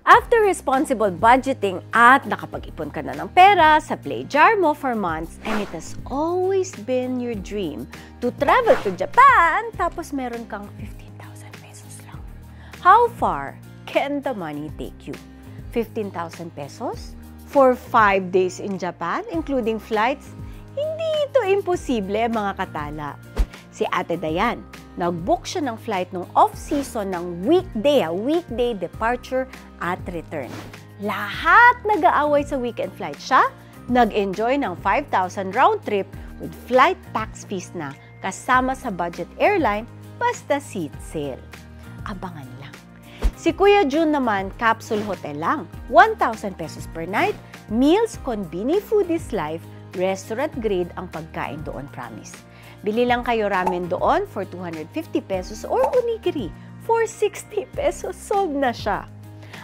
After responsible budgeting at nakapag-ipon ka na ng pera sa play jar mo for months and it has always been your dream to travel to Japan tapos meron kang 15,000 pesos lang. How far can the money take you? 15,000 pesos? For 5 days in Japan, including flights? Hindi ito imposible, mga katala. Si Ate Dayan, nag-book siya ng flight nung off-season ng weekday departure at return. Lahat nag-aaway sa weekend flight. Siya, nag-enjoy ng 5,000 round trip with flight tax fees na kasama sa budget airline basta seat sale. Abangan lang. Si Kuya Jun naman, capsule hotel lang. 1,000 pesos per night, meals, convenient food is life, restaurant grade ang pagkain doon, promise. Bili lang kayo ramen doon for 250 pesos or onigiri for 60 pesos. Sold na siya.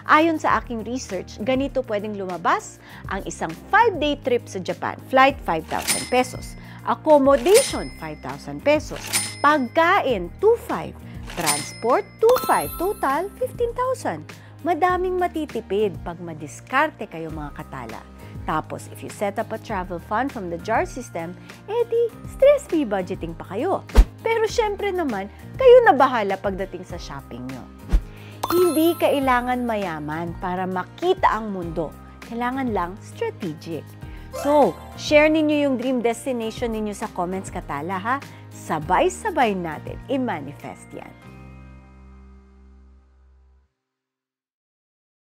Ayon sa aking research, ganito pwedeng lumabas ang isang 5-day trip sa Japan. Flight, 5,000 pesos. Accommodation, 5,000 pesos. Pagkain, 2,500. Transport, 2,500. Total, 15,000. Madaming matitipid pag madiskarte kayo, mga katala. Tapos, if you set up a travel fund from the JAR system, edi stress-free budgeting pa kayo. Pero syempre naman, kayo na bahala pagdating sa shopping nyo. Hindi kailangan mayaman para makita ang mundo. Kailangan lang strategic. So, share ninyo yung dream destination ninyo sa comments, katala, ha? Sabay-sabay natin i-manifest yan.